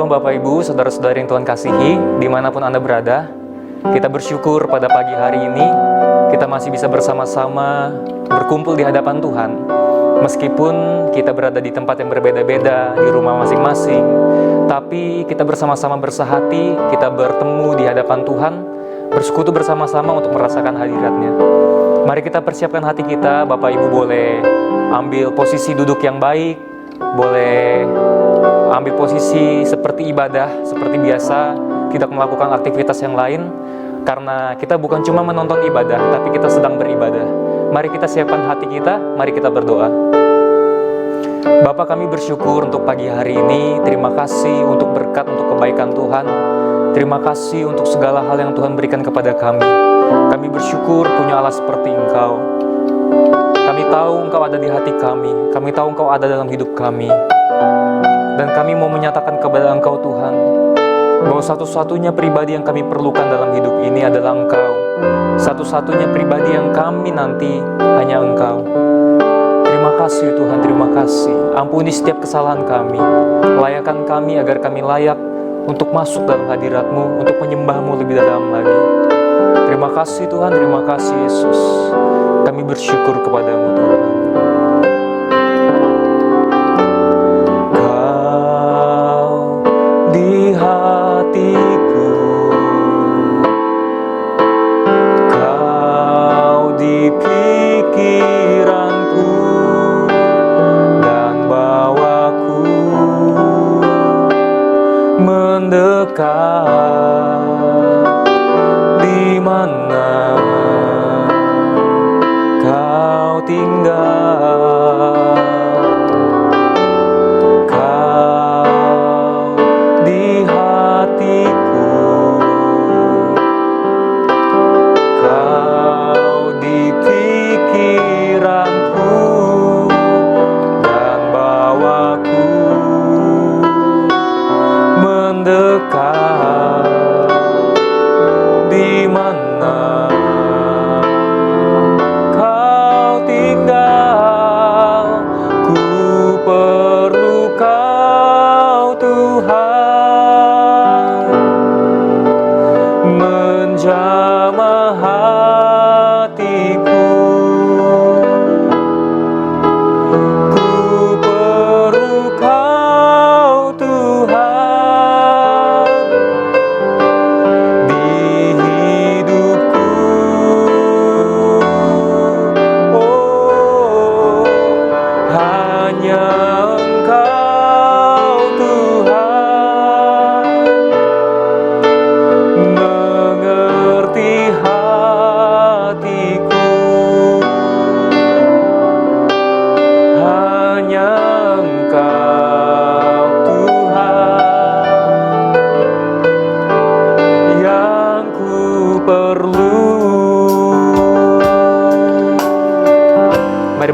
Shalom Bapak Ibu, Saudara-saudari yang Tuhan kasihi, dimanapun Anda berada. Kita bersyukur pada pagi hari ini, kita masih bisa bersama-sama berkumpul di hadapan Tuhan. Meskipun kita berada di tempat yang berbeda-beda, di rumah masing-masing, tapi kita bersama-sama bersahati, kita bertemu di hadapan Tuhan, bersekutu bersama-sama untuk merasakan hadirat-Nya. Mari kita persiapkan hati kita. Bapak Ibu boleh ambil posisi duduk yang baik, boleh ambil posisi seperti ibadah, seperti biasa, tidak melakukan aktivitas yang lain, karena kita bukan cuma menonton ibadah, tapi kita sedang beribadah. Mari kita siapkan hati kita, mari kita berdoa. Bapa, kami bersyukur untuk pagi hari ini. Terima kasih untuk berkat, untuk kebaikan Tuhan. Terima kasih untuk segala hal yang Tuhan berikan kepada kami. Kami bersyukur punya Allah seperti Engkau. Kami tahu Engkau ada di hati kami. Kami tahu Engkau ada dalam hidup kami. Dan kami mau menyatakan kepada Engkau Tuhan, bahwa satu-satunya pribadi yang kami perlukan dalam hidup ini adalah Engkau. Satu-satunya pribadi yang kami nanti hanya Engkau. Terima kasih Tuhan, terima kasih. Ampuni setiap kesalahan kami. Layakkan kami agar kami layak untuk masuk dalam hadirat-Mu, untuk menyembah-Mu lebih dalam lagi. Terima kasih Tuhan, terima kasih Yesus. Kami bersyukur kepada-Mu Tuhan. Hatiku, Kau di pikiranku, dan bawaku mendekat di mana Kau tinggal.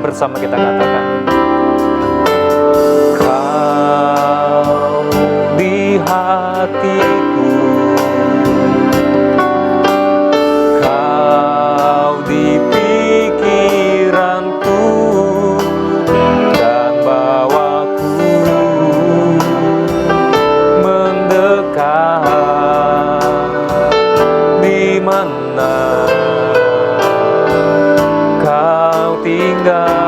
Bersama kita katakan, Kau di hatiku, Kau di pikiranku, dan bawaku mendekat di mana Kau tinggal.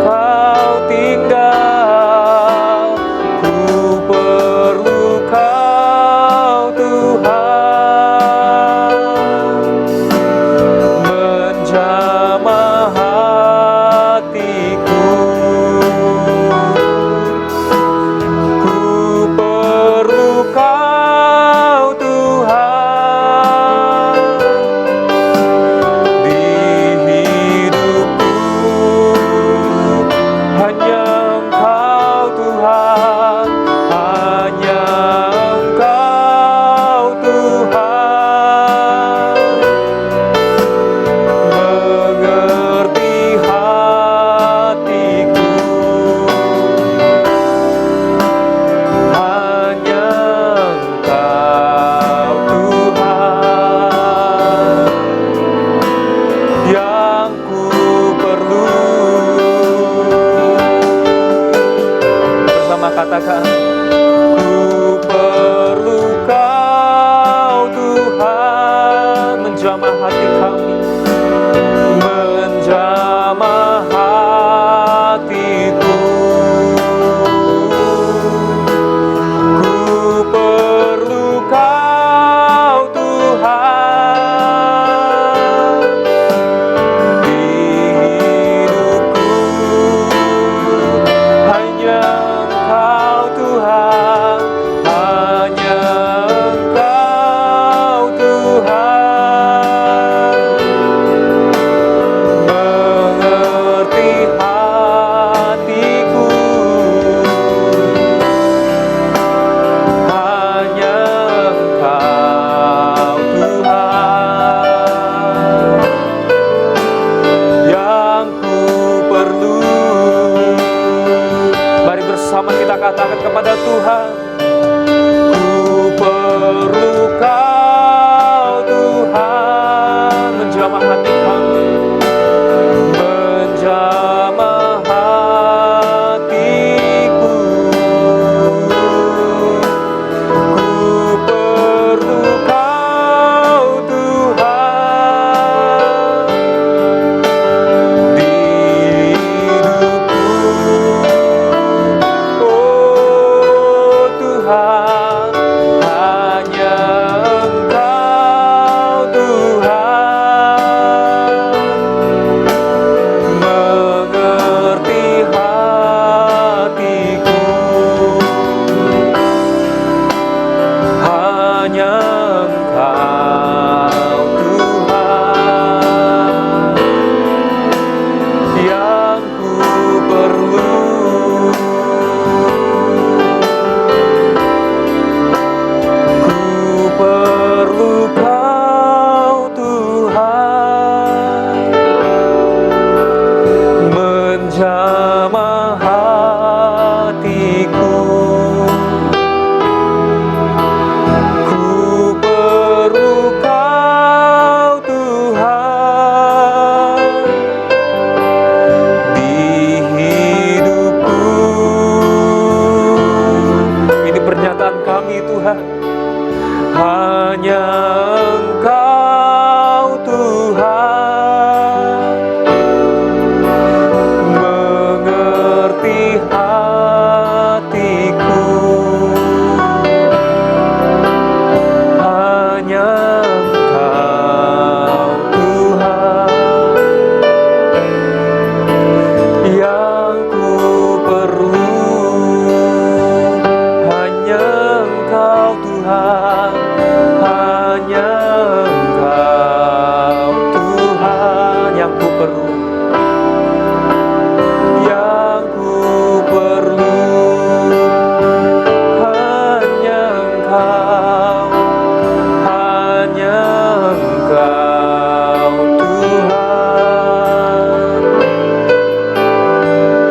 Kau tinggal. katakan, ku perlu Kau Tuhan, menjamah hati kami, menjamah hatiku. Ku perlu Kau Tuhan di hidupku, hanya Engkau Tuhan, hanya Engkau Tuhan, mengerti hatiku, hanya Engkau Tuhan yang ku perlu. Mari bersama kita katakan kepada Tuhan, ku perlu Kau Tuhan, menjamah hati kami, menjamah hatiku. Ku perlu Kau Tuhan di hidupku. Oh Tuhan, hanya Engkau Tuhan, mengerti hatiku, hanya Engkau Tuhan yang ku perlu. Ku perlu Kau Tuhan, menjamah hatiku. Ku perlu Kau Tuhan di hidupku. Ini pernyataan kami Tuhan, hanya Engkau Tuhan, mengerti hatiku, hanya Engkau Tuhan yang ku perlu, hanya Engkau Tuhan, hanya Engkau Tuhan yang ku perlu, yang ku perlu, hanya Engkau, hanya Engkau Tuhan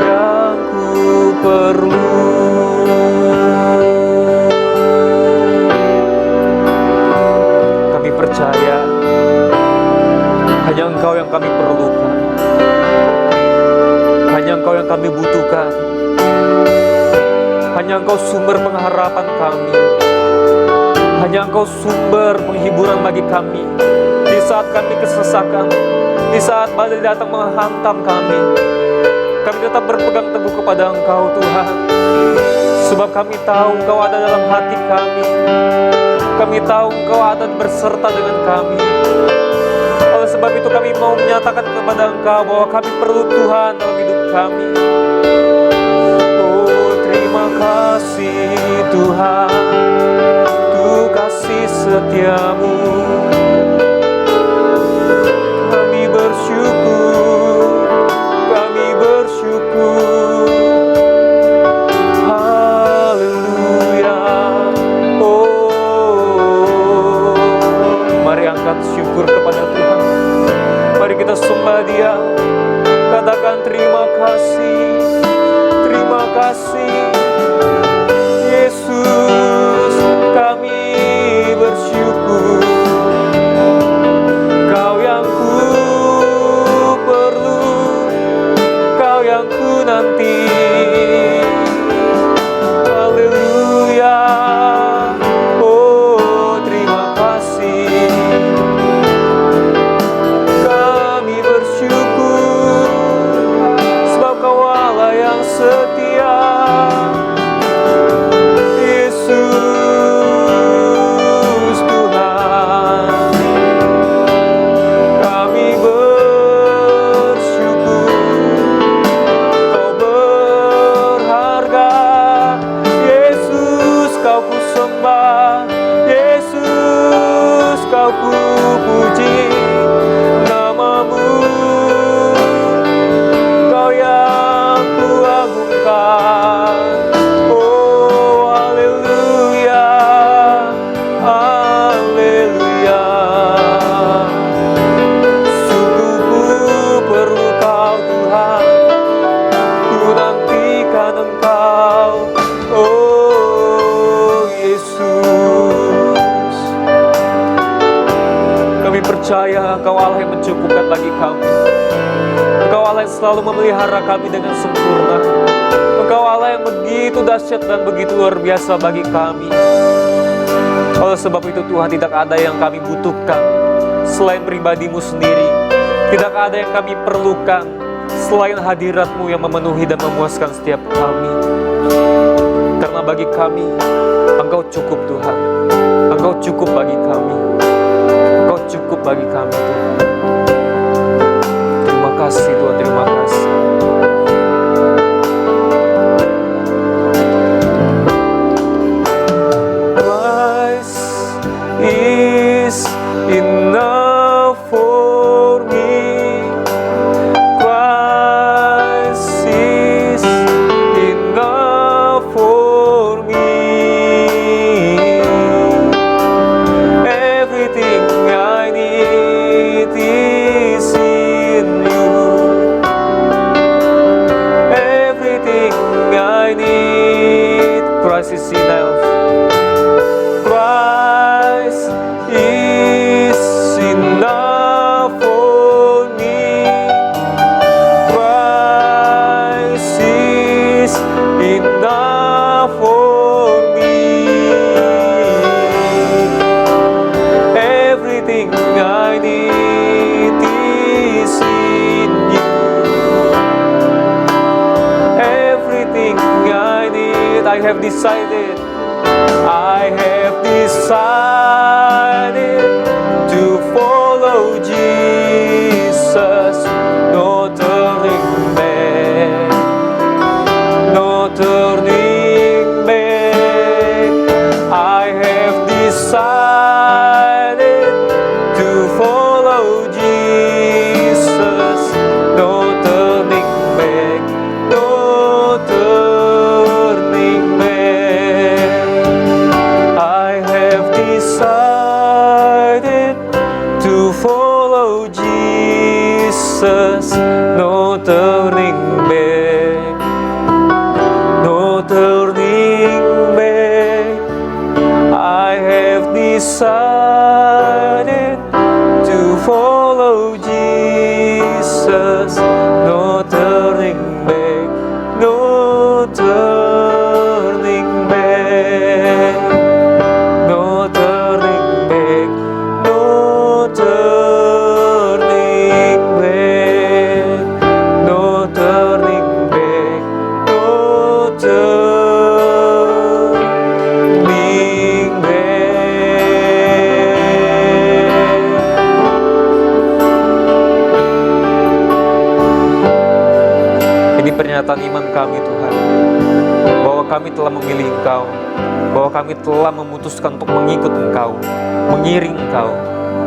yang ku perlu. Kami percaya hanya Engkau yang kami perlukan, hanya Engkau yang kami butuhkan, hanya Engkau sumber pengharapan kami, hanya Engkau sumber penghiburan bagi kami di saat kami kesesakan, di saat badai datang menghantam kami. Kami tetap berpegang teguh kepada Engkau Tuhan, sebab kami tahu Engkau ada dalam hati kami. Kami tahu Engkau ada berserta dengan kami. Oleh sebab itu kami mau menyatakan kepada Engkau bahwa kami perlu Tuhan dalam hidup kami. Oh terima kasih Tuhan, untuk kasih setiamu. Kami bersyukur, kami bersyukur. Haleluya. Oh, mari angkat syukur kepada Tuhan. Mari kita sembah Dia. Katakan terima kasih, terima kasih Yesus. Kami bersyukur, Kau yang ku perlu, Kau yang ku nanti. yang setia. Yesus Tuhan, kami bersyukur, Kau berharga. Yesus, Kau ku sembah, Yesus, Kau ku puji namamu, Kau yang ku agungkan. Oh haleluya, haleluya. Sungguh ku perlu Kau Tuhan, ku nantikan Engkau, oh Yesus. Kami percaya Engkau Allah yang mencukupkan bagi kami. Engkau Allah yang selalu memelihara kami dengan sempurna. Engkau Allah yang begitu dahsyat dan begitu luar biasa bagi kami. Oleh sebab itu Tuhan, tidak ada yang kami butuhkan selain pribadi-Mu sendiri. Tidak ada yang kami perlukan selain hadirat-Mu yang memenuhi dan memuaskan setiap kami. Karena bagi kami, Engkau cukup Tuhan. Engkau cukup bagi kami. Engkau cukup bagi kami Tuhan. Terima kasih Tuhan, terima kasih. Christ is enough for me. Christ is enough for me. Everything I need is in you. Everything I need, Christ is enough. Christ is enough for me. Christ is enough for me. Everything I need is in you. Everything I need, I have decided to follow Jesus, no turning back, no turning back. I have decided to follow Jesus, no turning back, no turning back. I have decided to follow Jesus, no turning back, no turning back. I have decided to follow Jesus, no turning back, no turning back. No turning back, no turning back, no turning back, no turning back. Ini pernyataan iman kami Tuhan, bahwa kami telah memilih Engkau, bahwa kami telah memutuskan untuk mengikut Engkau, mengiring Engkau.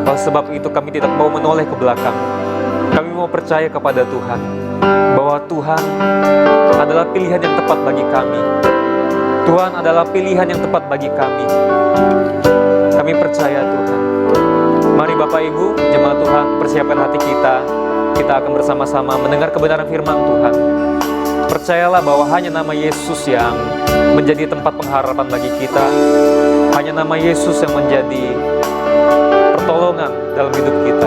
Oleh sebab itu kami tidak mau menoleh ke belakang. Kami mau percaya kepada Tuhan, bahwa Tuhan adalah pilihan yang tepat bagi kami. Tuhan adalah pilihan yang tepat bagi kami. Kami percaya Tuhan. Mari Bapak Ibu, jemaat Tuhan, persiapkan hati kita. Kita akan bersama-sama mendengar kebenaran firman Tuhan. Percayalah bahwa hanya nama Yesus yang menjadi tempat pengharapan bagi kita. Hanya nama Yesus yang menjadi pertolongan dalam hidup kita.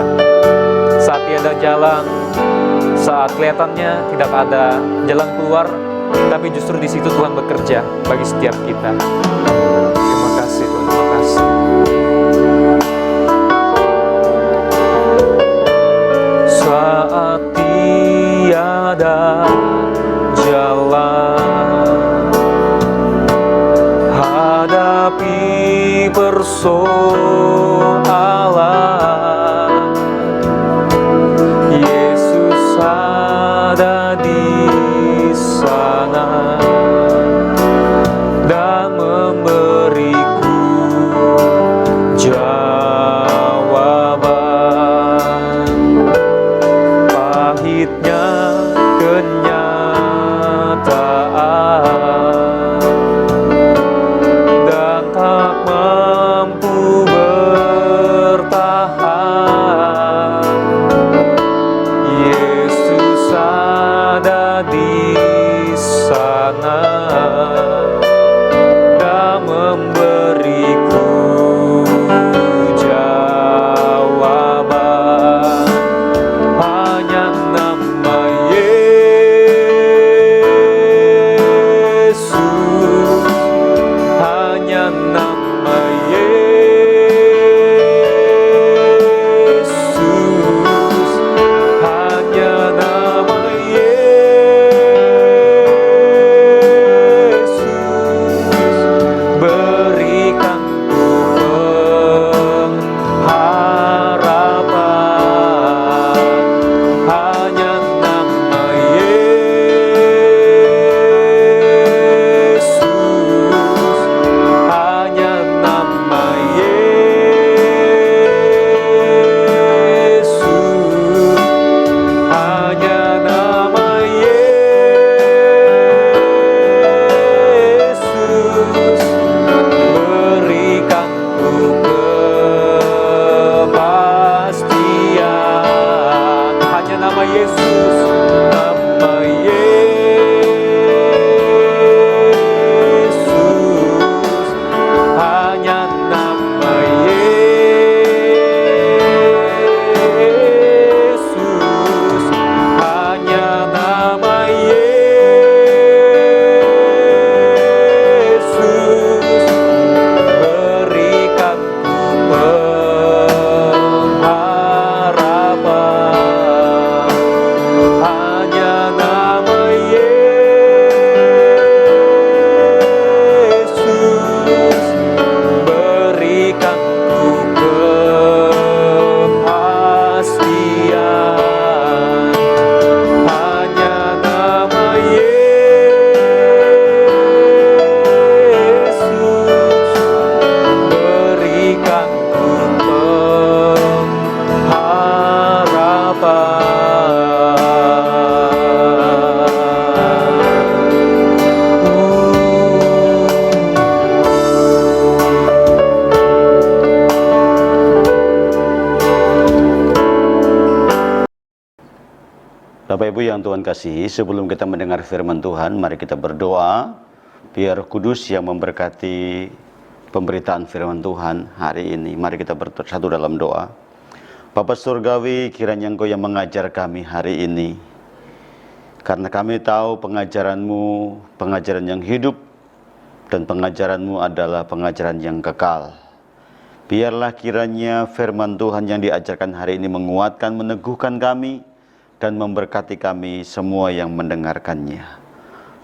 Saat tiada jalan, saat kelihatannya tidak ada jalan keluar, tapi justru di situ Tuhan bekerja bagi setiap kita. Terima kasih Tuhan, terima kasih. Saat tiada jalan Allah. Yesus ada di sana dan memberiku jawaban. Pahitnya kenyataan dan tak mampu bertahan. Yesus ada di sana dan memberiku jawaban. Hanya nama Yesus, hanya nama Yesus, hanya nama Yesus berikan ku pengharapan. Hanya nama Yesus, hanya nama Yesus, hanya nama Yesus berikan ku kepastian. Hanya nama Yesus, nama Yesus, hanya nama Yesus, hanya nama Yesus berikan ku pengharapan. Hanya nama Yesus berikan ku kepastian. Hanya nama Yesus berikan ku Bapak Ibu yang Tuhan kasihi, sebelum kita mendengar firman Tuhan, mari kita berdoa biar Roh Kudus yang memberkati pemberitaan firman Tuhan hari ini. Mari kita bersatu dalam doa. Bapa Surgawi, kiranya Engkau yang mengajar kami hari ini, karena kami tahu pengajaran-Mu pengajaran yang hidup dan pengajaran-Mu adalah pengajaran yang kekal. Biarlah kiranya firman Tuhan yang diajarkan hari ini menguatkan, meneguhkan kami, dan memberkati kami semua yang mendengarkannya.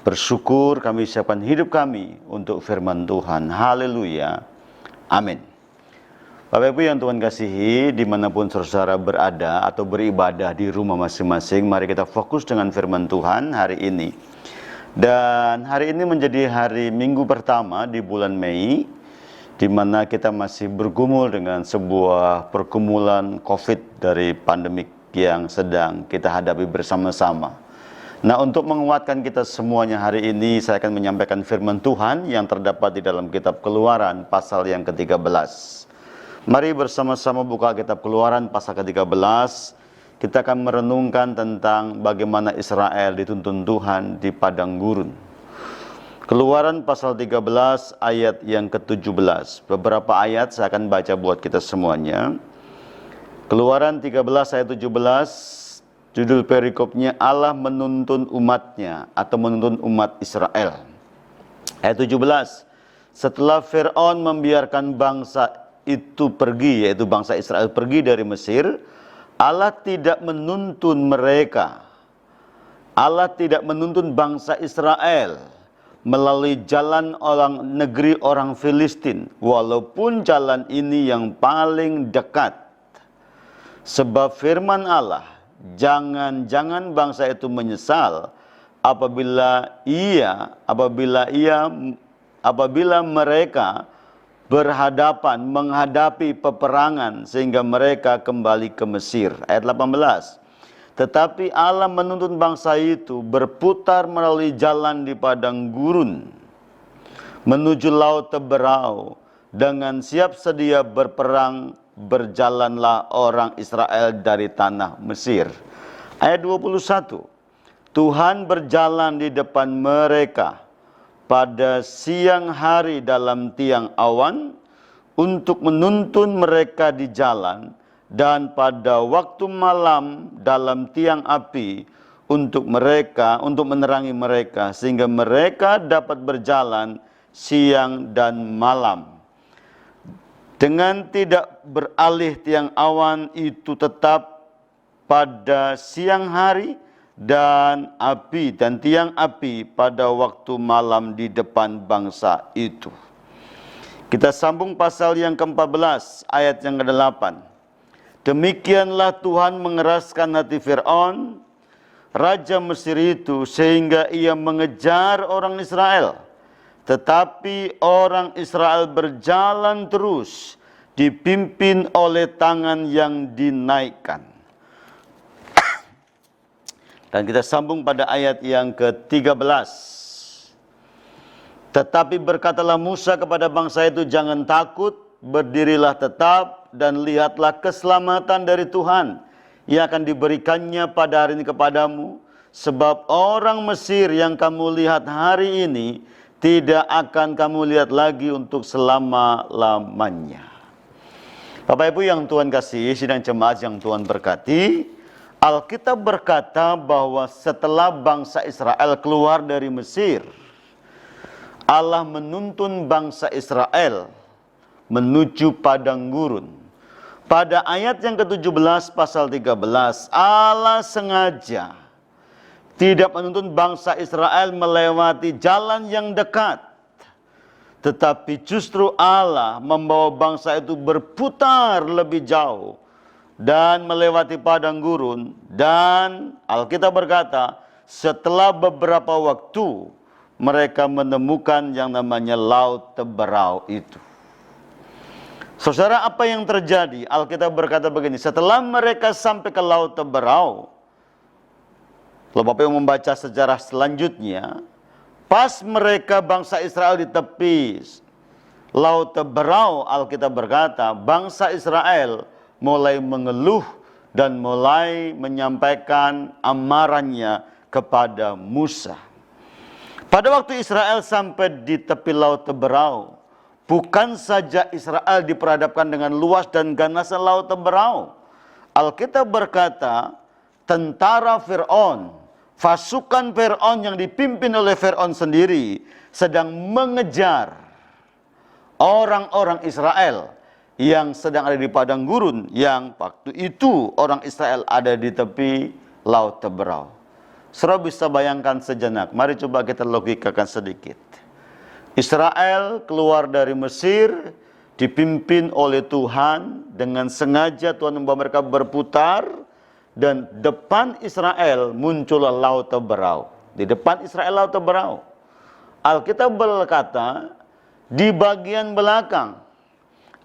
Bersyukur kami siapkan hidup kami untuk firman Tuhan. Haleluya. Amin. Bapak Ibu yang Tuhan kasihi, dimanapun saudara berada atau beribadah di rumah masing-masing, mari kita fokus dengan firman Tuhan hari ini. Dan hari ini menjadi hari Minggu pertama di bulan Mei, di mana kita masih bergumul dengan sebuah pergumulan COVID dari pandemik yang sedang kita hadapi bersama-sama. Nah, untuk menguatkan kita semuanya hari ini, saya akan menyampaikan firman Tuhan yang terdapat di dalam kitab Keluaran pasal yang ke-13. Mari bersama-sama buka kitab Keluaran pasal ke-13. Kita akan merenungkan tentang bagaimana Israel dituntun Tuhan di padang gurun. Keluaran pasal 13 ayat yang ke-17. Beberapa ayat saya akan baca buat kita semuanya. Keluaran 13 ayat 17, judul perikopnya Allah menuntun umatnya atau menuntun umat Israel. Ayat 17, setelah Fir'aun membiarkan bangsa itu pergi, yaitu bangsa Israel pergi dari Mesir, Allah tidak menuntun mereka. Allah tidak menuntun bangsa Israel melalui jalan negeri orang Filistin, walaupun jalan ini yang paling dekat. Sebab firman Allah, jangan-jangan bangsa itu menyesal apabila mereka menghadapi peperangan sehingga mereka kembali ke Mesir. Ayat 18. Tetapi Allah menuntun bangsa itu berputar melalui jalan di padang gurun menuju laut Teberau. Dengan siap sedia berperang berjalanlah orang Israel dari tanah Mesir. Ayat 21. Tuhan berjalan di depan mereka pada siang hari dalam tiang awan untuk menuntun mereka di jalan, dan pada waktu malam dalam tiang api untuk menerangi mereka, sehingga mereka dapat berjalan siang dan malam. Dengan tidak beralih tiang awan itu tetap pada siang hari, dan tiang api pada waktu malam di depan bangsa itu. Kita sambung pasal yang ke-14 ayat yang ke-8. Demikianlah Tuhan mengeraskan hati Fir'aun, raja Mesir itu, sehingga ia mengejar orang Israel. Tetapi orang Israel berjalan terus, dipimpin oleh tangan yang dinaikkan. Dan kita sambung pada ayat yang ke-13. Tetapi berkatalah Musa kepada bangsa itu, jangan takut, berdirilah tetap, dan lihatlah keselamatan dari Tuhan yang akan diberikannya pada hari ini kepadamu. Sebab orang Mesir yang kamu lihat hari ini tidak akan kamu lihat lagi untuk selama-lamanya. Bapak Ibu yang Tuhan kasihi, sidang jemaat yang Tuhan berkati, Alkitab berkata bahwa setelah bangsa Israel keluar dari Mesir, Allah menuntun bangsa Israel menuju padang gurun. Pada ayat yang ke-17 pasal 13, Allah sengaja tidak menuntun bangsa Israel melewati jalan yang dekat, tetapi justru Allah membawa bangsa itu berputar lebih jauh dan melewati padang gurun. Dan Alkitab berkata, setelah beberapa waktu mereka menemukan yang namanya laut Teberau itu. Saudara, apa yang terjadi? Alkitab berkata begini, setelah mereka sampai ke laut Teberau, kalau Bapak yang membaca sejarah selanjutnya, pas mereka bangsa Israel di tepi laut Teberau, Alkitab berkata, bangsa Israel mulai mengeluh dan mulai menyampaikan amarannya kepada Musa. Pada waktu Israel sampai di tepi laut Teberau, bukan saja Israel diperhadapkan dengan luas dan ganasnya laut Teberau. Alkitab berkata, tentara Fir'aun, pasukan Fir'aun yang dipimpin oleh Fir'aun sendiri, sedang mengejar orang-orang Israel yang sedang ada di padang gurun, yang waktu itu orang Israel ada di tepi laut Teberau. Saudara bisa bayangkan sejenak, mari coba kita logikakan sedikit. Israel keluar dari Mesir, dipimpin oleh Tuhan, dengan sengaja Tuhan membawa mereka berputar, dan depan Israel muncullah laut Teberau. Di depan Israel laut Teberau. Alkitab berkata, di bagian belakang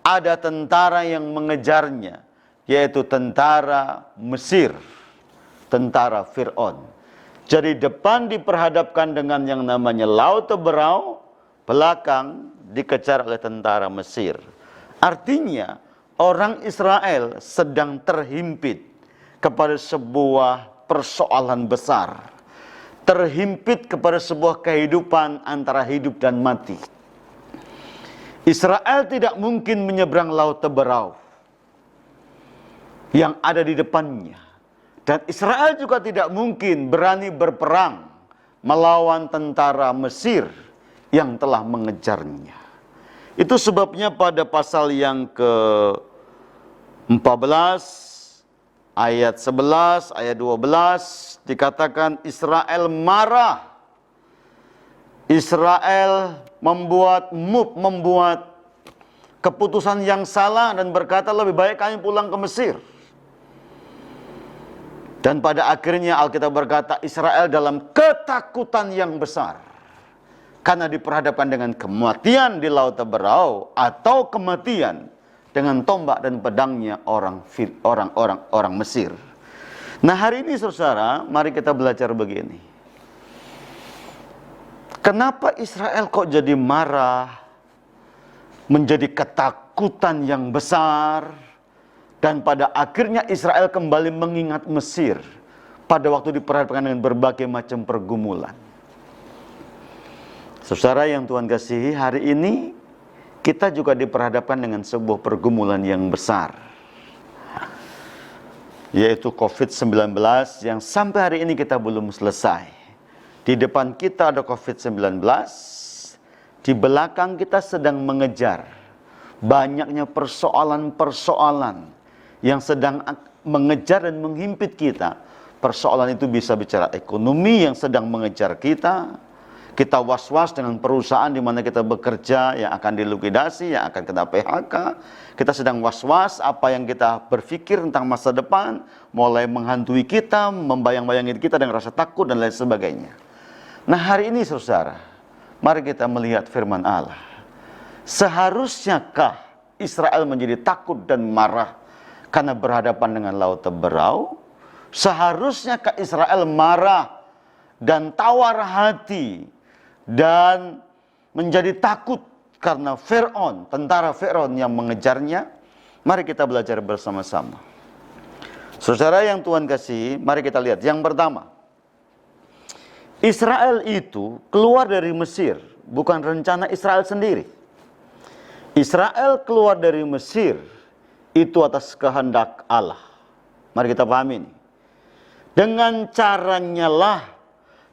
ada tentara yang mengejarnya, yaitu tentara Mesir, tentara Fir'aun. Jadi depan diperhadapkan dengan yang namanya laut Teberau, belakang dikejar oleh tentara Mesir. Artinya orang Israel sedang terhimpit kepada sebuah persoalan besar. Terhimpit kepada sebuah kehidupan antara hidup dan mati. Israel tidak mungkin menyeberang laut Teberau yang ada di depannya. Dan Israel juga tidak mungkin berani berperang melawan tentara Mesir yang telah mengejarnya. Itu sebabnya pada pasal yang ke-14 ayat 11, ayat 12 dikatakan Israel marah Israel membuat keputusan yang salah dan berkata lebih baik kami pulang ke Mesir. Dan pada akhirnya Alkitab berkata Israel dalam ketakutan yang besar. Karena diperhadapkan dengan kematian di Laut Teberau atau kematian dengan tombak dan pedangnya orang Mesir. Nah hari ini saudara, mari kita belajar begini. Kenapa Israel kok jadi marah, menjadi ketakutan yang besar, dan pada akhirnya Israel kembali mengingat Mesir pada waktu diperhadapkan dengan berbagai macam pergumulan. Saudara yang Tuhan kasihi, hari ini kita juga diperhadapkan dengan sebuah pergumulan yang besar, yaitu COVID-19 yang sampai hari ini kita belum selesai. Di depan kita ada COVID-19, di belakang kita sedang mengejar banyaknya persoalan-persoalan yang sedang mengejar dan menghimpit kita. Persoalan itu bisa bicara ekonomi yang sedang mengejar kita. Kita was-was dengan perusahaan di mana kita bekerja yang akan dilukidasi, yang akan kena PHK. Kita sedang was-was apa yang kita berpikir tentang masa depan, mulai menghantui kita, membayang-bayangi kita dengan rasa takut dan lain sebagainya. Nah hari ini saudara, mari kita melihat firman Allah. Seharusyakah Israel menjadi takut dan marah karena berhadapan dengan Laut Teberau? Seharusyakah Israel marah dan tawar hati dan menjadi takut karena Fir'aun, tentara Fir'aun yang mengejarnya? Mari kita belajar bersama-sama. Saudara yang Tuhan kasih, mari kita lihat. Yang pertama, Israel itu keluar dari Mesir, bukan rencana Israel sendiri. Israel keluar dari Mesir itu atas kehendak Allah. Mari kita pahami ini. Dengan caranya lah,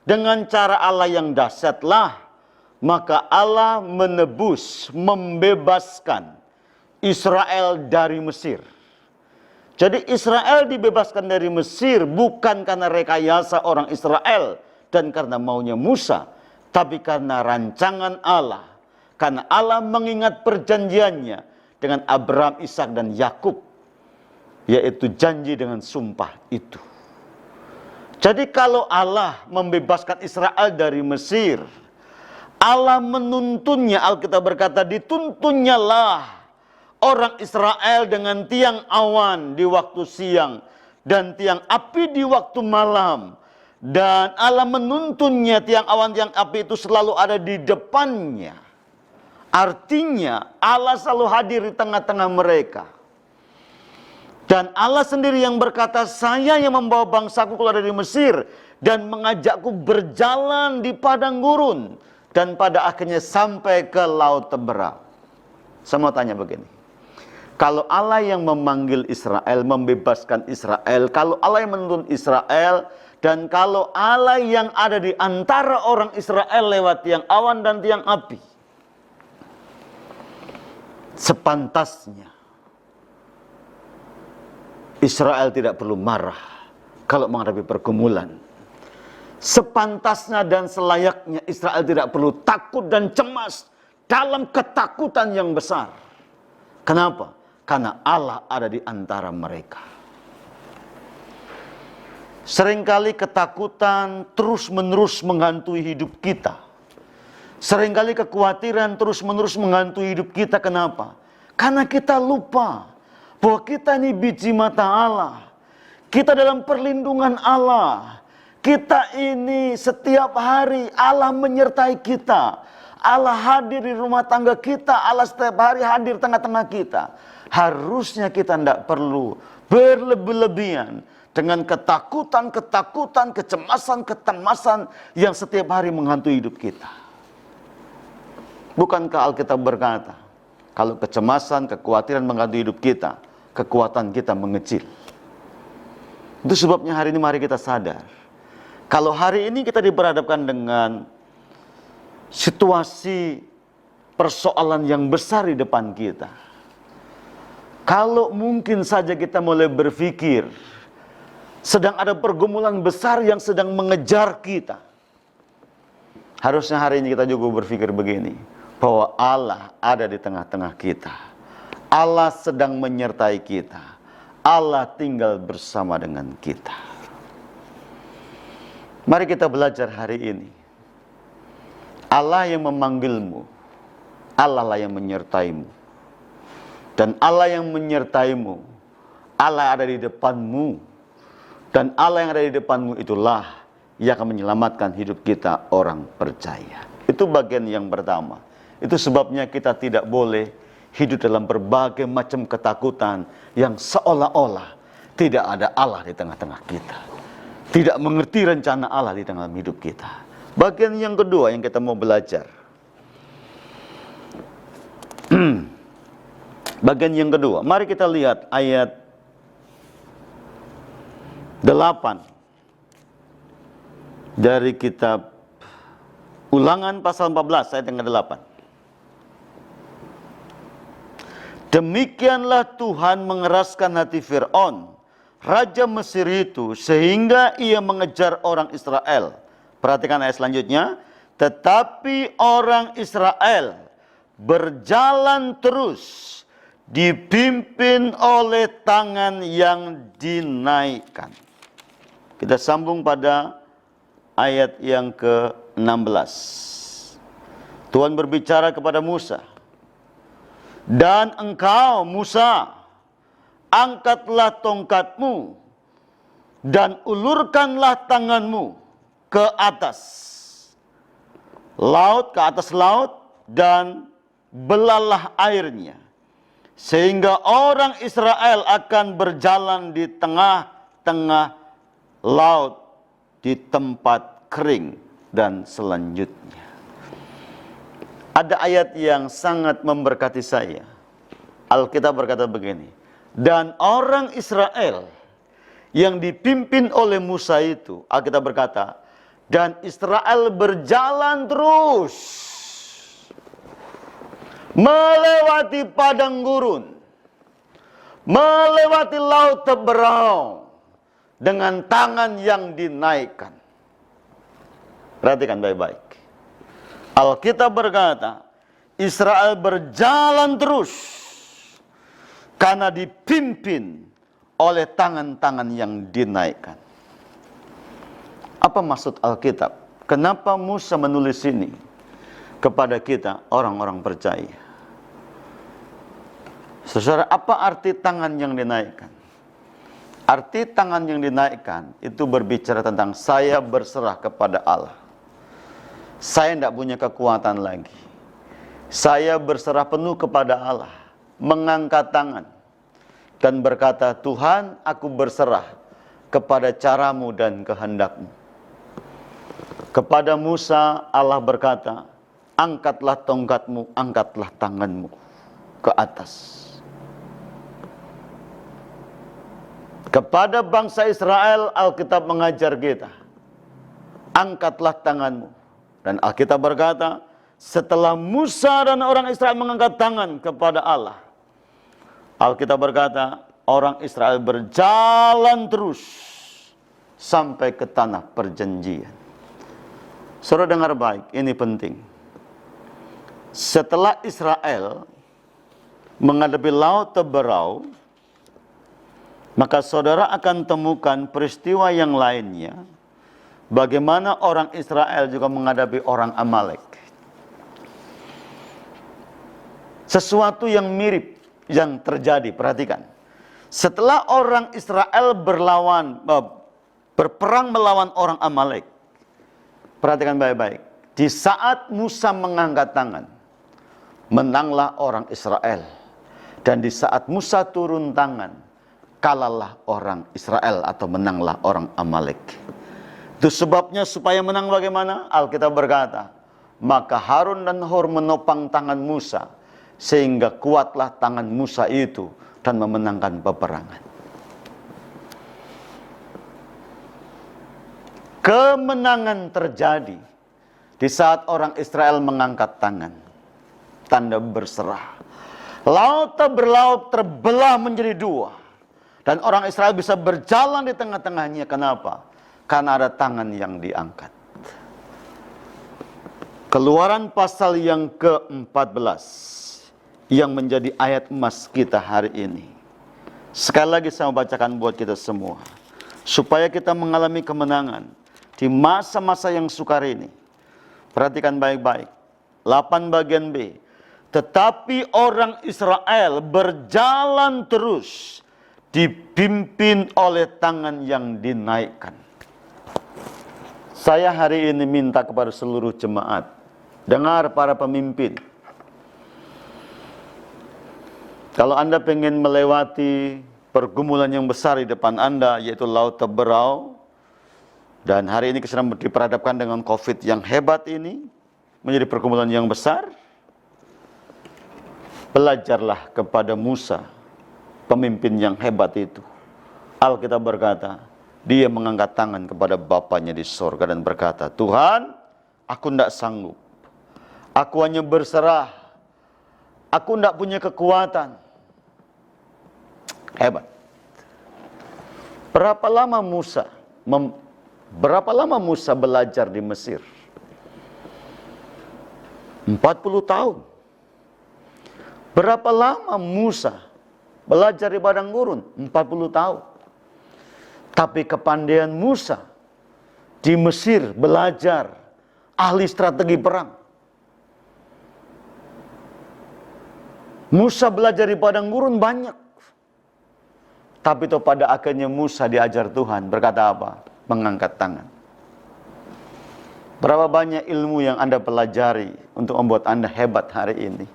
dengan cara Allah yang dahsyatlah, maka Allah menebus, membebaskan Israel dari Mesir. Jadi Israel dibebaskan dari Mesir bukan karena rekayasa orang Israel dan karena maunya Musa, tapi karena rancangan Allah. Karena Allah mengingat perjanjiannya dengan Abraham, Ishak dan Yakub, yaitu janji dengan sumpah itu. Jadi kalau Allah membebaskan Israel dari Mesir, Allah menuntunnya, Alkitab berkata dituntunnya lah orang Israel dengan tiang awan di waktu siang dan tiang api di waktu malam. Dan Allah menuntunnya, tiang awan, tiang api itu selalu ada di depannya. Artinya Allah selalu hadir di tengah-tengah mereka. Dan Allah sendiri yang berkata, saya yang membawa bangsaku keluar dari Mesir dan mengajakku berjalan di padang gurun. Dan pada akhirnya sampai ke Laut Teberau. Saya mau tanya begini. Kalau Allah yang memanggil Israel, membebaskan Israel, kalau Allah yang menuntun Israel, dan kalau Allah yang ada di antara orang Israel lewat tiang awan dan tiang api, sepantasnya Israel tidak perlu marah kalau menghadapi pergumulan. Sepantasnya dan selayaknya Israel tidak perlu takut dan cemas dalam ketakutan yang besar. Kenapa? Karena Allah ada di antara mereka. Seringkali ketakutan terus-menerus menghantui hidup kita. Seringkali kekhawatiran terus-menerus menghantui hidup kita. Kenapa? Karena kita lupa bahwa kita ini biji mata Allah. Kita dalam perlindungan Allah. Kita ini setiap hari Allah menyertai kita. Allah hadir di rumah tangga kita. Allah setiap hari hadir tengah-tengah kita. Harusnya kita tidak perlu berlebih-lebihan dengan ketakutan, kecemasan yang setiap hari menghantui hidup kita. Bukankah Alkitab berkata, kalau kecemasan, kekhawatiran menghantui hidup kita, kekuatan kita mengecil. Itu sebabnya hari ini mari kita sadar. Kalau hari ini kita diperhadapkan dengan situasi persoalan yang besar di depan kita. Kalau mungkin saja kita mulai berpikir, sedang ada pergumulan besar yang sedang mengejar kita. Harusnya hari ini kita juga berpikir begini, bahwa Allah ada di tengah-tengah kita. Allah sedang menyertai kita. Allah tinggal bersama dengan kita. Mari kita belajar hari ini. Allah yang memanggilmu, Allah lah yang menyertaimu. Dan Allah yang menyertaimu, Allah ada di depanmu. Dan Allah yang ada di depanmu itulah yang akan menyelamatkan hidup kita orang percaya. Itu bagian yang pertama. Itu sebabnya kita tidak boleh hidup dalam berbagai macam ketakutan yang seolah-olah tidak ada Allah di tengah-tengah kita. Tidak mengerti rencana Allah di tengah hidup kita. Bagian yang kedua yang kita mau belajar. Bagian yang kedua, mari kita lihat ayat 8 dari kitab Ulangan pasal 14 ayat yang ke-8. Demikianlah Tuhan mengeraskan hati Fir'aun, raja Mesir itu, sehingga ia mengejar orang Israel. Perhatikan ayat selanjutnya. Tetapi orang Israel berjalan terus, dipimpin oleh tangan yang dinaikkan. Kita sambung pada ayat yang ke-16. Tuhan berbicara kepada Musa. Dan engkau, Musa, angkatlah tongkatmu dan ulurkanlah tanganmu ke atas laut, dan belalah airnya, sehingga orang Israel akan berjalan di tengah-tengah laut di tempat kering dan selanjutnya. Ada ayat yang sangat memberkati saya. Alkitab berkata begini, dan orang Israel yang dipimpin oleh Musa itu, Alkitab berkata, dan Israel berjalan terus melewati padang gurun, melewati laut teberau dengan tangan yang dinaikkan. Perhatikan baik-baik. Alkitab berkata, Israel berjalan terus karena dipimpin oleh tangan-tangan yang dinaikkan. Apa maksud Alkitab? Kenapa Musa menulis ini kepada kita orang-orang percaya? Saudara, apa arti tangan yang dinaikkan? Arti tangan yang dinaikkan itu berbicara tentang saya berserah kepada Allah. Saya tidak punya kekuatan lagi. Saya berserah penuh kepada Allah, mengangkat tangan dan berkata, Tuhan, aku berserah kepada caramu dan kehendakmu. Kepada Musa Allah berkata, angkatlah tongkatmu, angkatlah tanganmu ke atas. Kepada bangsa Israel, Alkitab mengajar kita, angkatlah tanganmu. Dan Alkitab berkata, setelah Musa dan orang Israel mengangkat tangan kepada Allah, Alkitab berkata, orang Israel berjalan terus sampai ke tanah perjanjian. Saudara dengar baik, ini penting. Setelah Israel menghadapi laut teberau, maka saudara akan temukan peristiwa yang lainnya. Bagaimana orang Israel juga menghadapi orang Amalek. Sesuatu yang mirip yang terjadi, perhatikan. Setelah orang Israel berperang melawan orang Amalek, perhatikan baik-baik. Di saat Musa mengangkat tangan, menanglah orang Israel. Dan di saat Musa turun tangan, kalahlah orang Israel atau menanglah orang Amalek. Itu sebabnya supaya menang bagaimana? Alkitab berkata, maka Harun dan Hur menopang tangan Musa, sehingga kuatlah tangan Musa itu dan memenangkan peperangan. Kemenangan terjadi di saat orang Israel mengangkat tangan, tanda berserah. Laut terbelah menjadi dua, dan orang Israel bisa berjalan di tengah-tengahnya. Kenapa? Karena ada tangan yang diangkat. Keluaran pasal yang ke-14 yang menjadi ayat emas kita hari ini. Sekali lagi saya mau bacakan buat kita semua, supaya kita mengalami kemenangan di masa-masa yang sukar ini. Perhatikan baik-baik. 8 bagian B. Tetapi orang Israel berjalan terus, dipimpin oleh tangan yang dinaikkan. Saya hari ini minta kepada seluruh jemaat, dengar para pemimpin. Kalau Anda pengen melewati pergumulan yang besar di depan Anda, yaitu Laut Teberau, dan hari ini kita sedang diperhadapkan dengan COVID yang hebat ini, menjadi pergumulan yang besar, belajarlah kepada Musa, pemimpin yang hebat itu. Alkitab berkata, dia mengangkat tangan kepada Bapanya di sorga dan berkata, Tuhan, aku tidak sanggup. Aku hanya berserah. Aku tidak punya kekuatan. Hebat. Berapa lama Musa belajar di Mesir? 40 tahun. Berapa lama Musa belajar di padang gurun? 40 tahun. Tapi kepandaian Musa di Mesir belajar, ahli strategi perang. Musa belajar di padang gurun banyak. Tapi itu pada akhirnya Musa diajar Tuhan, berkata apa? Mengangkat tangan. Berapa banyak ilmu yang Anda pelajari untuk membuat Anda hebat hari ini?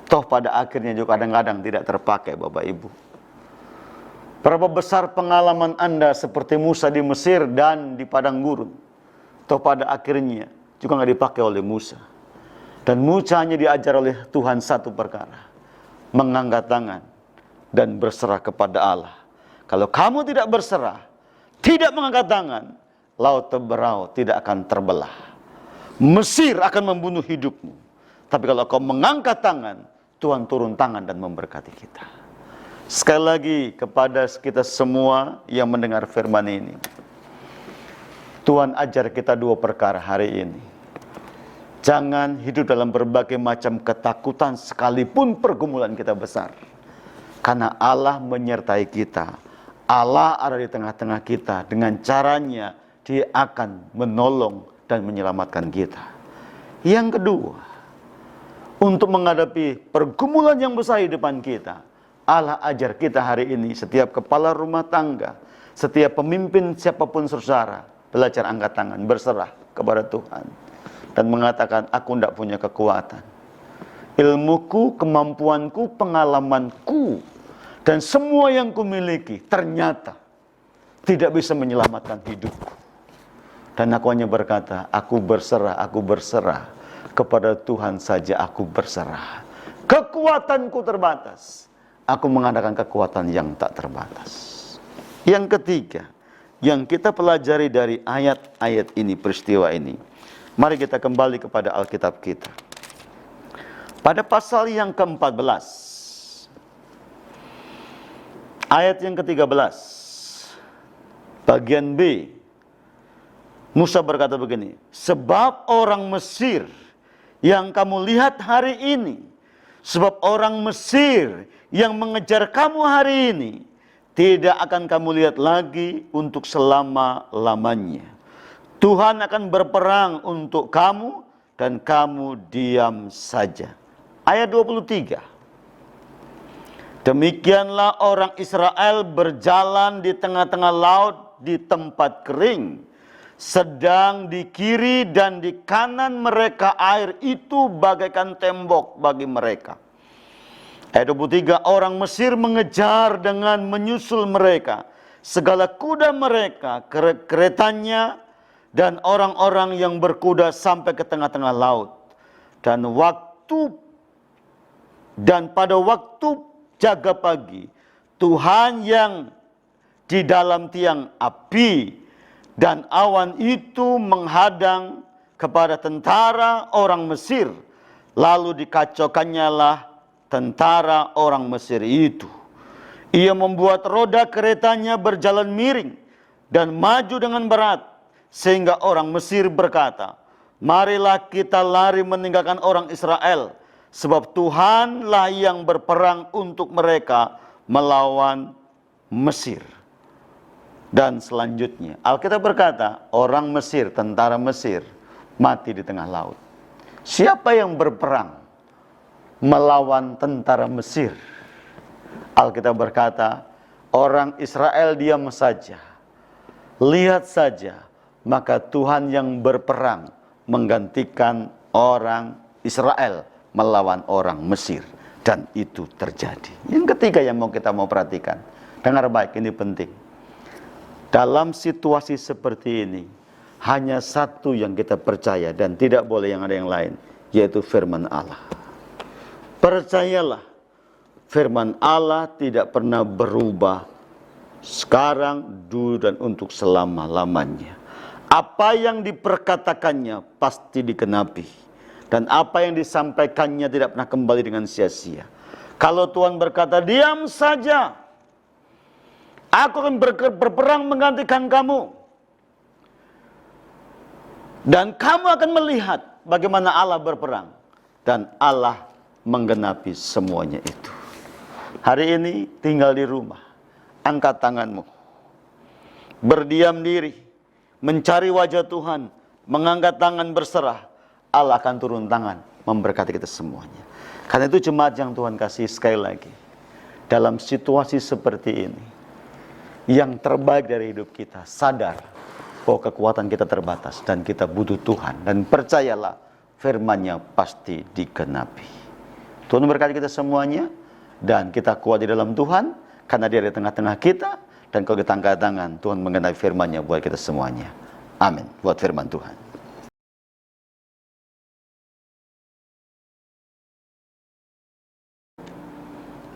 Toh pada akhirnya juga kadang-kadang tidak terpakai, Bapak Ibu. Berapa besar pengalaman Anda seperti Musa di Mesir dan di padang gurun? Toh pada akhirnya juga nggak dipakai oleh Musa. Dan Musa hanya diajar oleh Tuhan satu perkara. Mengangkat tangan dan berserah kepada Allah. Kalau kamu tidak berserah, tidak mengangkat tangan, Laut Teberau tidak akan terbelah. Mesir akan membunuh hidupmu. Tapi kalau kau mengangkat tangan, Tuhan turun tangan dan memberkati kita. Sekali lagi kepada kita semua yang mendengar firman ini, Tuhan ajar kita 2 perkara hari ini. Jangan hidup dalam berbagai macam ketakutan sekalipun pergumulan kita besar. Karena Allah menyertai kita. Allah ada di tengah-tengah kita. Dengan caranya Dia akan menolong dan menyelamatkan kita. Yang kedua, untuk menghadapi pergumulan yang besar di depan kita, Allah ajar kita hari ini, setiap kepala rumah tangga, setiap pemimpin siapapun saudara, belajar angkat tangan, berserah kepada Tuhan. Dan mengatakan, aku tidak punya kekuatan. Ilmuku, kemampuanku, pengalamanku, dan semua yang kumiliki ternyata tidak bisa menyelamatkan hidupku. Dan aku hanya berkata, aku berserah kepada Tuhan saja aku berserah. Kekuatanku terbatas. Aku mengadakan kekuatan yang tak terbatas. Yang ketiga, yang kita pelajari dari ayat-ayat ini, peristiwa ini, mari kita kembali kepada Alkitab kita. Pada pasal yang ke-14, ayat yang ke-13, bagian B, Musa berkata begini, sebab orang Mesir yang kamu lihat hari ini, sebab orang Mesir yang mengejar kamu hari ini, tidak akan kamu lihat lagi untuk selama-lamanya. Tuhan akan berperang untuk kamu dan kamu diam saja. Ayat 23. Demikianlah orang Israel berjalan di tengah-tengah laut di tempat kering. Sedang di kiri dan di kanan mereka air itu bagaikan tembok bagi mereka. Ayat 23, orang Mesir mengejar dengan menyusul mereka. Segala kuda mereka, keretanya, dan orang-orang yang berkuda sampai ke tengah-tengah laut. Dan pada waktu jaga pagi, Tuhan yang di dalam tiang api dan awan itu menghadang kepada tentara orang Mesir. Lalu dikacaukannya lah tentara orang Mesir itu. Ia membuat roda keretanya berjalan miring dan maju dengan berat. Sehingga orang Mesir berkata, marilah kita lari meninggalkan orang Israel, sebab Tuhanlah yang berperang untuk mereka melawan Mesir. Dan selanjutnya Alkitab berkata, orang Mesir, tentara Mesir mati di tengah laut. Siapa yang berperang melawan tentara Mesir? Alkitab berkata, orang Israel diam saja. Lihat saja, maka Tuhan yang berperang menggantikan orang Israel melawan orang Mesir. Dan itu terjadi. Yang ketiga yang kita mau perhatikan, dengar baik, ini penting. Dalam situasi seperti ini, hanya satu yang kita percaya dan tidak boleh yang ada yang lain, yaitu firman Allah. Percayalah, firman Allah tidak pernah berubah, sekarang, dulu, dan untuk selama-lamanya. Apa yang diperkatakannya pasti dikenapi, dan apa yang disampaikannya tidak pernah kembali dengan sia-sia. Kalau Tuhan berkata, diam saja, aku akan berperang menggantikan kamu. Dan kamu akan melihat bagaimana Allah berperang. Dan Allah menggenapi semuanya itu. Hari ini tinggal di rumah, angkat tanganmu, berdiam diri, mencari wajah Tuhan, mengangkat tangan berserah. Allah akan turun tangan memberkati kita semuanya. Karena itu jemaat yang Tuhan kasih, sekali lagi, dalam situasi seperti ini, yang terbaik dari hidup kita, sadar bahwa kekuatan kita terbatas dan kita butuh Tuhan. Dan percayalah, firman-Nya pasti digenapi. Tuhan memberkati kita semuanya, dan kita kuat di dalam Tuhan, karena Dia di tengah-tengah kita. Dan kalau kita angkat tangan, Tuhan menggenapi firman-Nya buat kita semuanya. Amin. Buat firman Tuhan.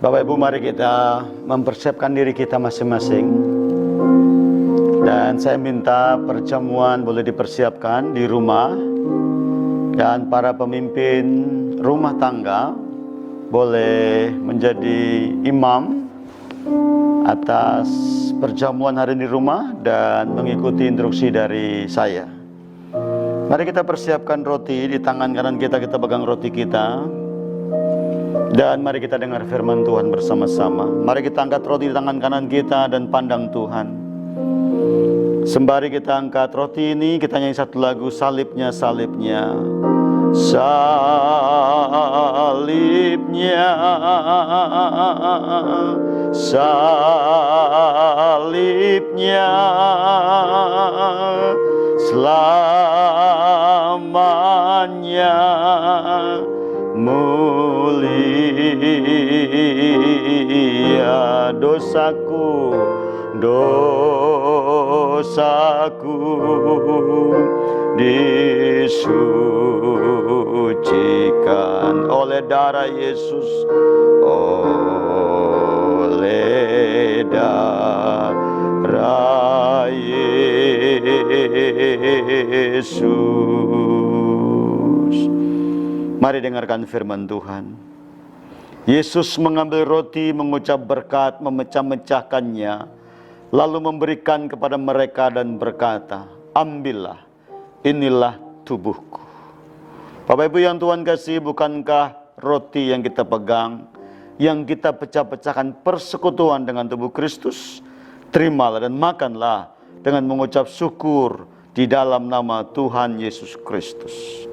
Bapak Ibu, mari kita mempersiapkan diri kita masing-masing. Dan saya minta perjamuan boleh dipersiapkan di rumah. Dan para pemimpin rumah tangga boleh menjadi imam atas perjamuan hari di rumah dan mengikuti instruksi dari saya. Mari kita persiapkan roti di tangan kanan kita, kita pegang roti kita. Dan mari kita dengar firman Tuhan bersama-sama. Mari kita angkat roti di tangan kanan kita dan pandang Tuhan. Sembari kita angkat roti ini, kita nyanyi satu lagu, salibnya, salibnya. Salibnya, salibnya, selamanya mulia. Dosaku, dosaku disucikan oleh darah Yesus, oleh darah Yesus. Mari dengarkan firman Tuhan. Yesus mengambil roti, mengucap berkat, memecah-mecahkannya, lalu memberikan kepada mereka dan berkata, ambillah, inilah tubuhku. Bapak Ibu yang Tuhan kasih, bukankah roti yang kita pegang, yang kita pecah-pecahkan persekutuan dengan tubuh Kristus? Terimalah dan makanlah dengan mengucap syukur di dalam nama Tuhan Yesus Kristus.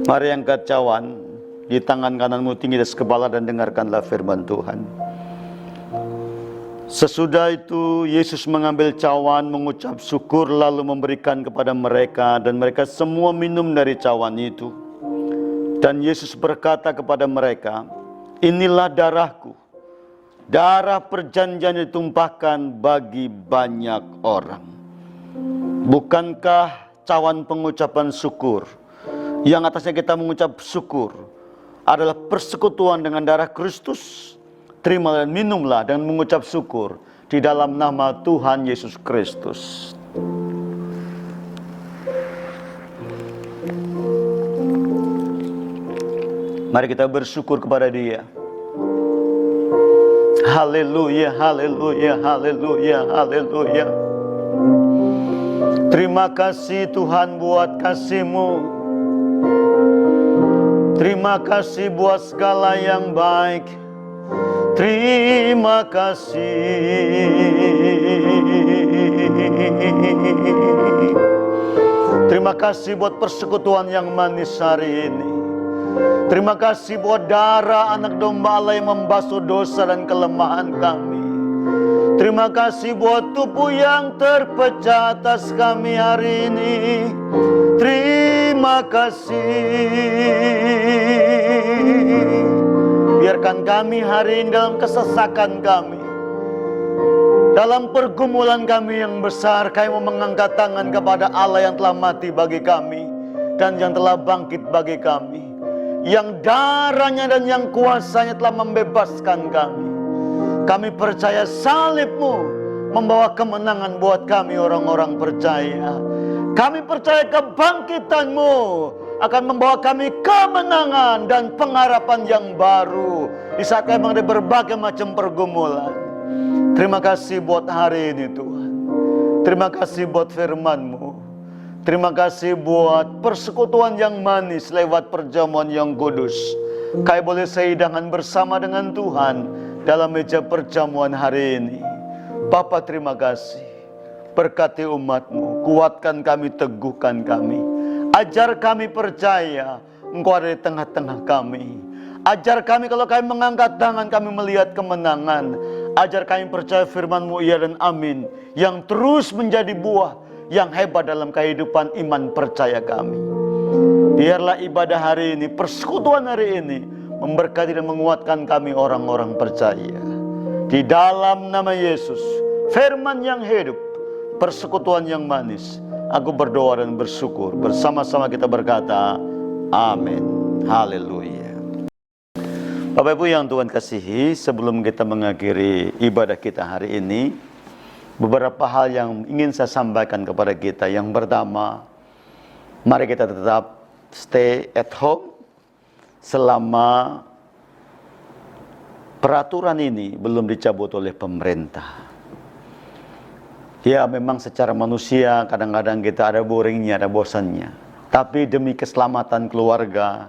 Mari angkat cawan di tangan kananmu tinggi di atas kepala dan dengarkanlah firman Tuhan. Sesudah itu Yesus mengambil cawan, mengucap syukur, lalu memberikan kepada mereka, dan mereka semua minum dari cawan itu. Dan Yesus berkata kepada mereka, inilah darahku, darah perjanjian ditumpahkan bagi banyak orang. Bukankah cawan pengucapan syukur, yang atasnya kita mengucap syukur, adalah persekutuan dengan darah Kristus? Terimalah dan minumlah dengan mengucap syukur di dalam nama Tuhan Yesus Kristus. Mari kita bersyukur kepada Dia. Haleluya, haleluya, haleluya, haleluya. Terima kasih Tuhan buat kasih-Mu. Terima kasih buat segala yang baik. Terima kasih. Terima kasih buat persekutuan yang manis hari ini. Terima kasih buat darah anak domba Allah yang membasuh dosa dan kelemahan kami. Terima kasih buat tubuh yang terpecah atas kami hari ini. Terima kasih. Biarkan kami hari ini dalam kesesakan kami, dalam pergumulan kami yang besar, kami mau mengangkat tangan kepada Allah yang telah mati bagi kami dan yang telah bangkit bagi kami, yang darahnya dan yang kuasanya telah membebaskan kami. Kami percaya salib-Mu membawa kemenangan buat kami orang-orang percaya. Kami percaya kebangkitan-Mu akan membawa kami kemenangan dan pengharapan yang baru di saat kami menghadapi berbagai macam pergumulan. Terima kasih buat hari ini Tuhan. Terima kasih buat firman-Mu. Terima kasih buat persekutuan yang manis lewat perjamuan yang kudus. Kami boleh sehidangan bersama dengan Tuhan dalam meja perjamuan hari ini. Bapa, terima kasih. Berkati umat-Mu, kuatkan kami, teguhkan kami. Ajar kami percaya Engkau ada di tengah-tengah kami. Ajar kami kalau kami mengangkat tangan kami melihat kemenangan. Ajar kami percaya firman-Mu iya dan amin, yang terus menjadi buah yang hebat dalam kehidupan iman percaya kami. Biarlah ibadah hari ini, persekutuan hari ini memberkati dan menguatkan kami orang-orang percaya. Di dalam nama Yesus, firman yang hidup, persekutuan yang manis, aku berdoa dan bersyukur. Bersama-sama kita berkata, amin. Haleluya. Bapak Ibu yang Tuhan kasihi, sebelum kita mengakhiri ibadah kita hari ini, beberapa hal yang ingin saya sampaikan kepada kita. Yang pertama, mari kita tetap stay at home selama peraturan ini belum dicabut oleh pemerintah. Ya, memang secara manusia kadang-kadang kita ada boringnya, ada bosannya. Tapi demi keselamatan keluarga,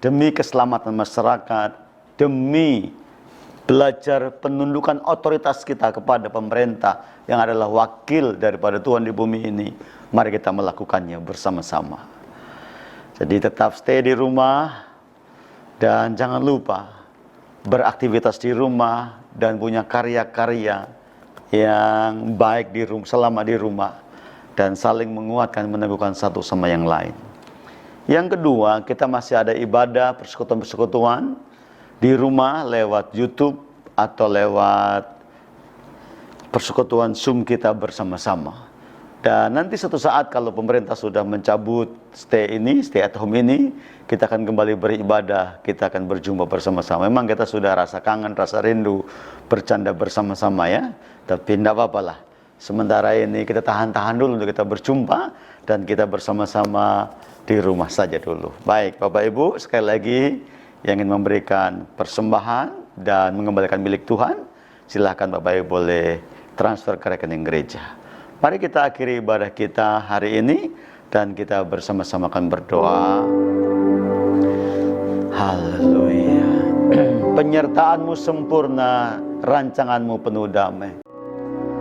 demi keselamatan masyarakat, demi belajar penundukan otoritas kita kepada pemerintah yang adalah wakil daripada Tuhan di bumi ini, mari kita melakukannya bersama-sama. Jadi tetap stay di rumah dan jangan lupa beraktivitas di rumah dan punya karya-karya yang baik di rumah, selama di rumah, dan saling menguatkan, meneguhkan satu sama yang lain. Yang kedua, kita masih ada ibadah persekutuan-persekutuan di rumah lewat YouTube atau lewat persekutuan Zoom kita bersama-sama. Dan nanti suatu saat kalau pemerintah sudah mencabut stay at home ini, kita akan kembali beribadah, kita akan berjumpa bersama-sama. Memang kita sudah rasa kangen, rasa rindu, bercanda bersama-sama ya. Tapi tidak apa-apa lah. Sementara ini kita tahan-tahan dulu untuk kita berjumpa dan kita bersama-sama di rumah saja dulu. Baik Bapak Ibu, sekali lagi yang ingin memberikan persembahan dan mengembalikan milik Tuhan, silahkan Bapak Ibu boleh transfer ke rekening gereja. Mari kita akhiri ibadah kita hari ini dan kita bersama-sama akan berdoa. Haleluya. Penyertaan-Mu sempurna, rancangan-Mu penuh damai.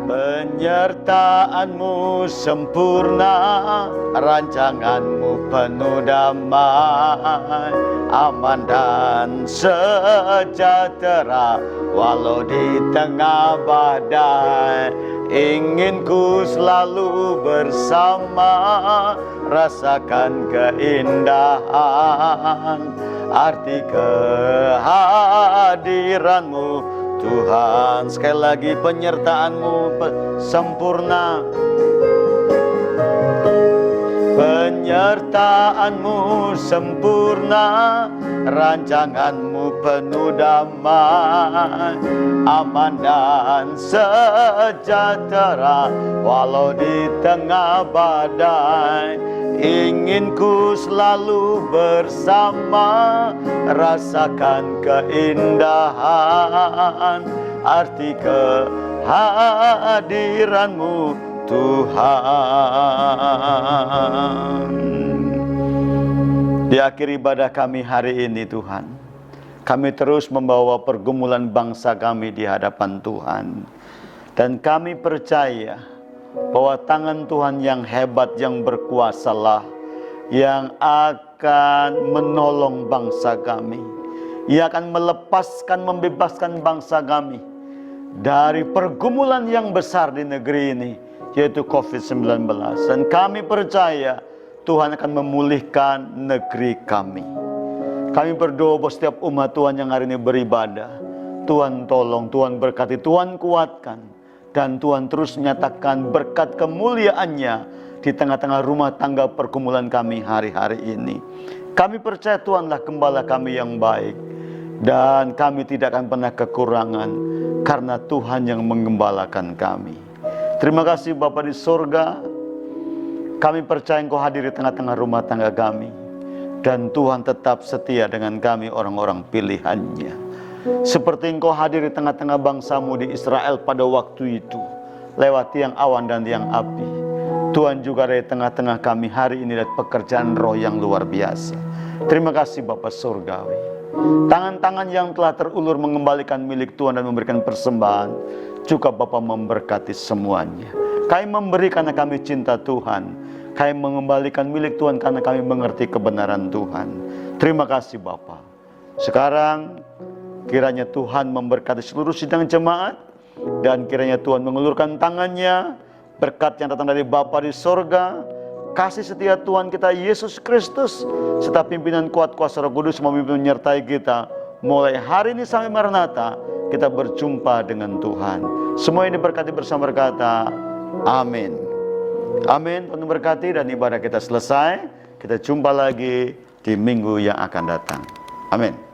Penyertaan-Mu sempurna, rancangan-Mu penuh damai, aman dan sejahtera walau di tengah badai. Ingin ku selalu bersama, rasakan keindahan arti kehadiran-Mu Tuhan. Sekali lagi, penyertaan-Mu sempurna, penyertaan-Mu sempurna, rancangan-Mu penuh damai, aman dan sejahtera walau di tengah badai. ingin ku selalu bersama, rasakan keindahan arti kehadiran-Mu Tuhan. Di akhir ibadah kami hari ini Tuhan, kami terus membawa pergumulan bangsa kami di hadapan Tuhan. Dan kami percaya bahwa tangan Tuhan yang hebat, yang berkuasalah yang akan menolong bangsa kami. Ia akan melepaskan, membebaskan bangsa kami dari pergumulan yang besar di negeri ini, yaitu COVID-19. Dan kami percaya Tuhan akan memulihkan negeri kami. Kami berdoa buat setiap umat Tuhan yang hari ini beribadah. Tuhan tolong, Tuhan berkati, Tuhan kuatkan. Dan Tuhan terus menyatakan berkat kemuliaan-Nya di tengah-tengah rumah tangga pergumulan kami hari-hari ini. Kami percaya Tuhanlah gembala kami yang baik. Dan kami tidak akan pernah kekurangan karena Tuhan yang menggembalakan kami. Terima kasih Bapa di sorga. Kami percaya Engkau hadir di tengah-tengah rumah tangga kami. Dan Tuhan tetap setia dengan kami orang-orang pilihan-Nya. Seperti Engkau hadir di tengah-tengah bangsa-Mu di Israel pada waktu itu, lewat tiang awan dan tiang api. Tuhan juga ada di tengah-tengah kami hari ini dan pekerjaan roh yang luar biasa. Terima kasih Bapa Surgawi. Tangan-tangan yang telah terulur mengembalikan milik Tuhan dan memberikan persembahan, juga Bapa memberkati semuanya. Kami memberi karena kami cinta Tuhan. Kami mengembalikan milik Tuhan karena kami mengerti kebenaran Tuhan. Terima kasih Bapa. Sekarang kiranya Tuhan memberkati seluruh sidang jemaat, dan kiranya Tuhan mengulurkan tangannya, berkat yang datang dari Bapa di sorga, kasih setia Tuhan kita Yesus Kristus, serta pimpinan kuat kuasa Roh Kudus memimpin menyertai kita mulai hari ini sampai Maranatha. Kita berjumpa dengan Tuhan. Semua ini berkati bersama berkata amin. Amin. Tuhan berkati, dan ibadah kita selesai. Kita jumpa lagi di minggu yang akan datang. Amin.